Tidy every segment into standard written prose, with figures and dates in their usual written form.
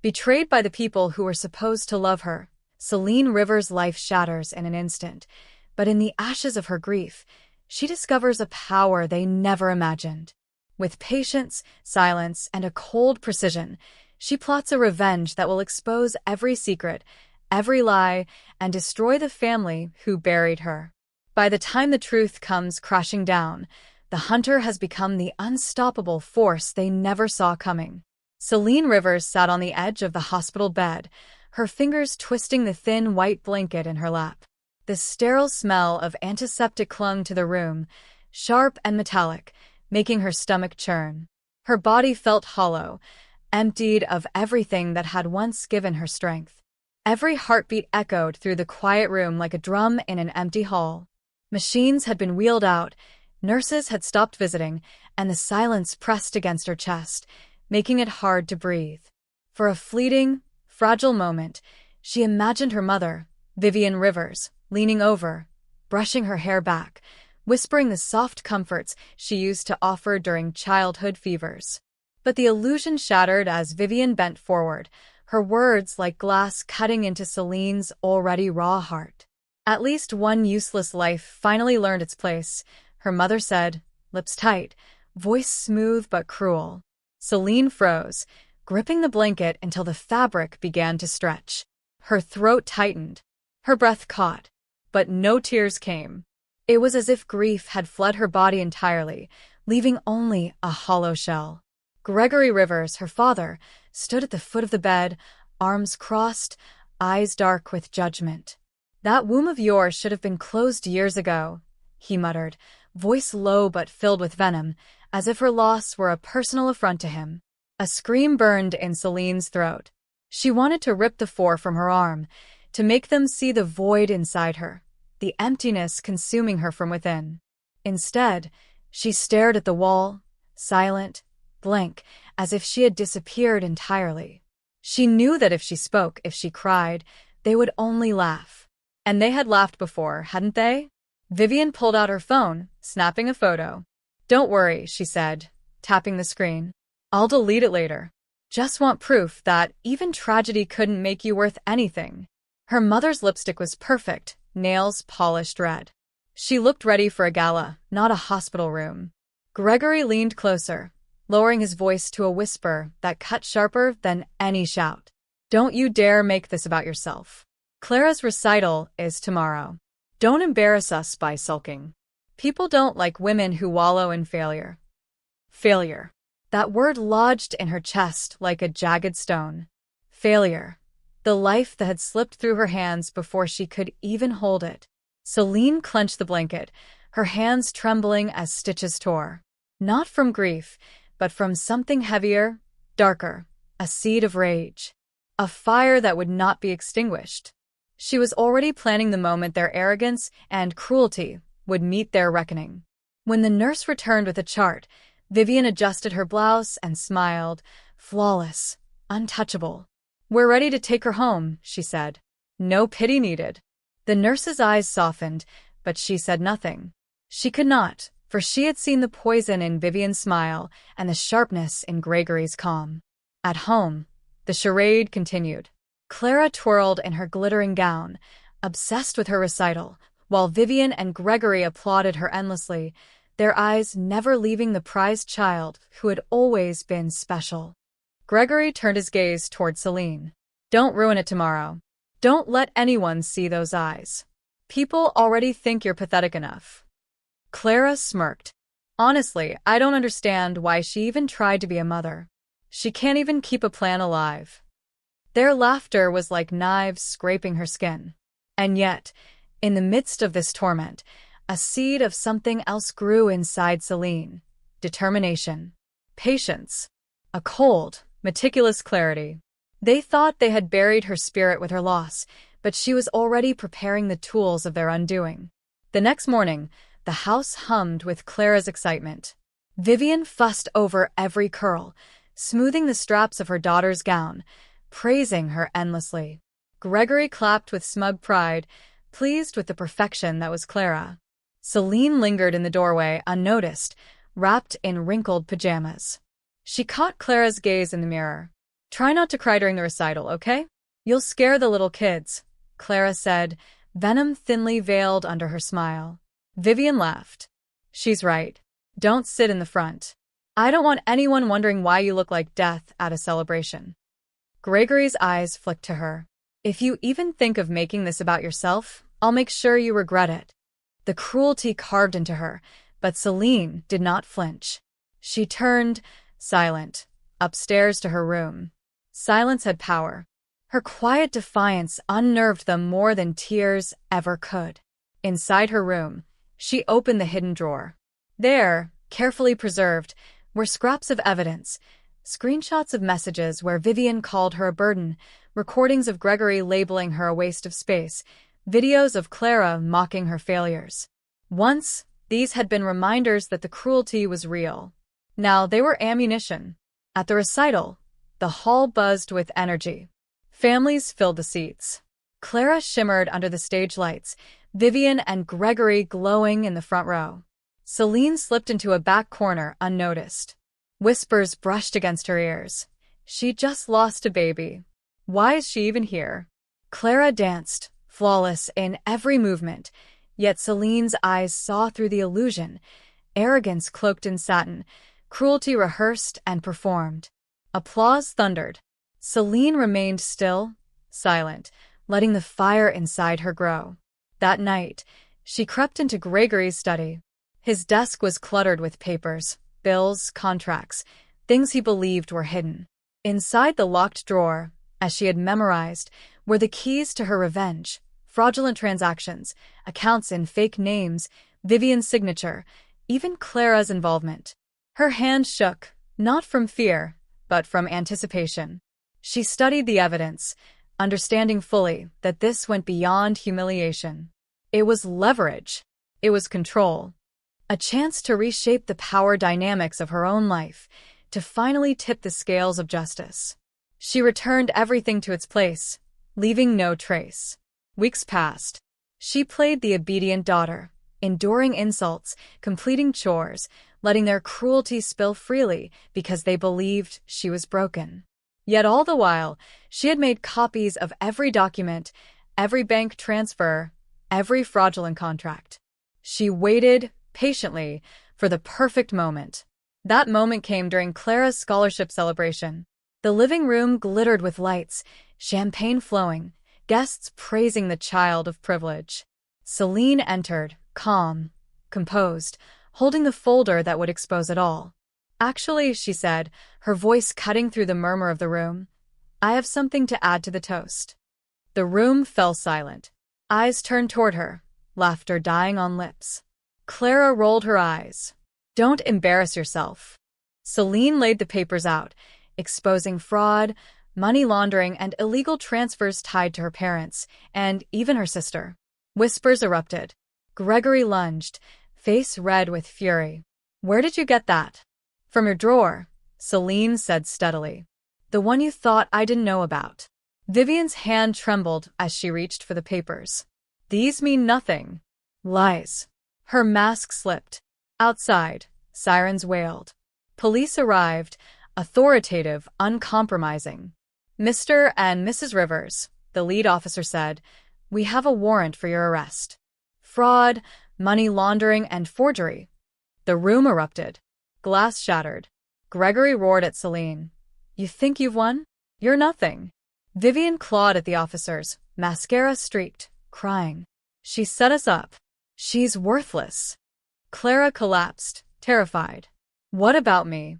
Betrayed by the people who were supposed to love her, Celine Rivers' life shatters in an instant, but in the ashes of her grief, she discovers a power they never imagined. With patience, silence, and a cold precision, she plots a revenge that will expose every secret, every lie, and destroy the family who buried her. By the time the truth comes crashing down, the hunter has become the unstoppable force they never saw coming. Celine Rivers sat on the edge of the hospital bed, her fingers twisting the thin white blanket in her lap. The sterile smell of antiseptic clung to the room, sharp and metallic, making her stomach churn. Her body felt hollow, emptied of everything that had once given her strength. Every heartbeat echoed through the quiet room like a drum in an empty hall. Machines had been wheeled out, nurses had stopped visiting, and the silence pressed against her chest, making it hard to breathe. For a fleeting, fragile moment, she imagined her mother, Vivian Rivers, leaning over, brushing her hair back, whispering the soft comforts she used to offer during childhood fevers. But the illusion shattered as Vivian bent forward, her words like glass cutting into Celine's already raw heart. At least one useless life finally learned its place, her mother said, lips tight, voice smooth but cruel. Celine froze, gripping the blanket until the fabric began to stretch. Her throat tightened. Her breath caught, but no tears came. It was as if grief had fled her body entirely, leaving only a hollow shell. Gregory Rivers, her father, stood at the foot of the bed, arms crossed, eyes dark with judgment. "That womb of yours should have been closed years ago," he muttered, voice low but filled with venom, as if her loss were a personal affront to him. A scream burned in Celine's throat. She wanted to rip the four from her arm, to make them see the void inside her, the emptiness consuming her from within. Instead, she stared at the wall, silent, blank, as if she had disappeared entirely. She knew that if she spoke, if she cried, they would only laugh. And they had laughed before, hadn't they? Vivian pulled out her phone, snapping a photo. "Don't worry," she said, tapping the screen. "I'll delete it later. Just want proof that even tragedy couldn't make you worth anything." Her mother's lipstick was perfect, nails polished red. She looked ready for a gala, not a hospital room. Gregory leaned closer, lowering his voice to a whisper that cut sharper than any shout. "Don't you dare make this about yourself. Clara's recital is tomorrow. Don't embarrass us by sulking. People don't like women who wallow in failure." Failure. That word lodged in her chest like a jagged stone. Failure. The life that had slipped through her hands before she could even hold it. Celine clenched the blanket, her hands trembling as stitches tore. Not from grief, but from something heavier, darker, a seed of rage. A fire that would not be extinguished. She was already planning the moment their arrogance and cruelty would meet their reckoning. When the nurse returned with a chart, Vivian adjusted her blouse and smiled, flawless, untouchable. "We're ready to take her home," she said. "No pity needed." The nurse's eyes softened, but she said nothing. She could not, for she had seen the poison in Vivian's smile and the sharpness in Gregory's calm. At home, the charade continued. Clara twirled in her glittering gown, obsessed with her recital, while Vivian and Gregory applauded her endlessly, their eyes never leaving the prized child who had always been special. Gregory turned his gaze toward Celine. "Don't ruin it tomorrow. Don't let anyone see those eyes. People already think you're pathetic enough." Clara smirked. "Honestly, I don't understand why she even tried to be a mother. She can't even keep a plan alive." Their laughter was like knives scraping her skin. And yet, in the midst of this torment, a seed of something else grew inside Celine. Determination. Patience. A cold, meticulous clarity. They thought they had buried her spirit with her loss, but she was already preparing the tools of their undoing. The next morning, the house hummed with Clara's excitement. Vivian fussed over every curl, smoothing the straps of her daughter's gown, praising her endlessly. Gregory clapped with smug pride, pleased with the perfection that was Clara. Celine lingered in the doorway, unnoticed, wrapped in wrinkled pajamas. She caught Clara's gaze in the mirror. Try not to cry during the recital, okay? You'll scare the little kids, Clara said, venom thinly veiled under her smile. Vivian laughed. She's right. Don't sit in the front. I don't want anyone wondering why you look like death at a celebration. Gregory's eyes flicked to her. If you even think of making this about yourself, I'll make sure you regret it. The cruelty carved into her, but Celine did not flinch. She turned, silent, upstairs to her room. Silence had power. Her quiet defiance unnerved them more than tears ever could. Inside her room, she opened the hidden drawer. There, carefully preserved, were scraps of evidence, screenshots of messages where Vivian called her a burden, recordings of Gregory labeling her a waste of space, videos of Clara mocking her failures. Once, these had been reminders that the cruelty was real. Now they were ammunition. At the recital, the hall buzzed with energy. Families filled the seats. Clara shimmered under the stage lights, Vivian and Gregory glowing in the front row. Celine slipped into a back corner unnoticed. Whispers brushed against her ears. She just lost a baby. Why is she even here? Clara danced, flawless in every movement, yet Celine's eyes saw through the illusion, arrogance cloaked in satin, cruelty rehearsed and performed. Applause thundered. Celine remained still, silent, letting the fire inside her grow. That night, she crept into Gregory's study. His desk was cluttered with papers, bills, contracts, things he believed were hidden. Inside the locked drawer, as she had memorized, were the keys to her revenge, fraudulent transactions, accounts in fake names, Vivian's signature, even Clara's involvement. Her hand shook, not from fear, but from anticipation. She studied the evidence, understanding fully that this went beyond humiliation. It was leverage. It was control. A chance to reshape the power dynamics of her own life, to finally tip the scales of justice. She returned everything to its place, leaving no trace. Weeks passed. She played the obedient daughter, enduring insults, completing chores, letting their cruelty spill freely because they believed she was broken. Yet all the while, she had made copies of every document, every bank transfer, every fraudulent contract. She waited, patiently, for the perfect moment. That moment came during Clara's scholarship celebration. The living room glittered with lights, champagne flowing, guests praising the child of privilege. Celine entered, calm, composed, holding the folder that would expose it all. Actually, she said, her voice cutting through the murmur of the room, I have something to add to the toast. The room fell silent. Eyes turned toward her, laughter dying on lips. Clara rolled her eyes. Don't embarrass yourself. Celine laid the papers out, exposing fraud, money laundering, and illegal transfers tied to her parents, and even her sister. Whispers erupted. Gregory lunged, face red with fury. Where did you get that? From your drawer, Celine said steadily. The one you thought I didn't know about. Vivian's hand trembled as she reached for the papers. These mean nothing. Lies. Her mask slipped. Outside, sirens wailed. Police arrived, authoritative, uncompromising. Mr. and Mrs. Rivers, the lead officer said, we have a warrant for your arrest. Fraud, money laundering, and forgery. The room erupted. Glass shattered. Gregory roared at Celine. You think you've won? You're nothing. Vivian clawed at the officers, mascara streaked, crying. She set us up. She's worthless. Clara collapsed, terrified. What about me?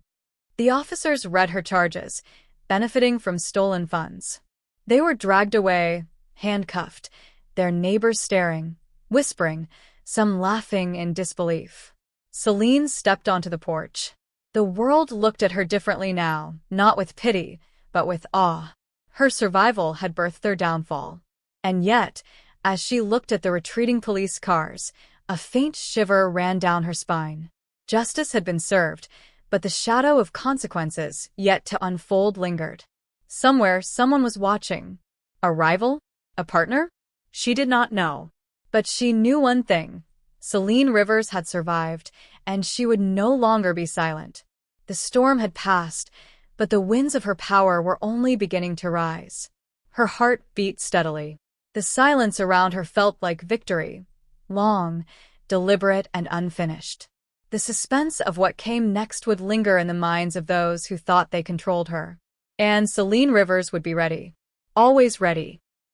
The officers read her charges, benefiting from stolen funds. They were dragged away, handcuffed, their neighbors staring, whispering, some laughing in disbelief. Celine stepped onto the porch. The world looked at her differently now, not with pity, but with awe. Her survival had birthed their downfall. And yet, as she looked at the retreating police cars, a faint shiver ran down her spine. Justice had been served, but the shadow of consequences yet to unfold lingered. Somewhere, someone was watching. A rival? A partner? She did not know. But she knew one thing. Celine Rivers had survived, and she would no longer be silent. The storm had passed, But the winds of her power were only beginning to rise. Her heart beat steadily. The silence around her felt like victory, long, deliberate, and unfinished. The suspense of what came next would linger in the minds of those who thought they controlled her. And Celine Rivers would be ready. Always ready.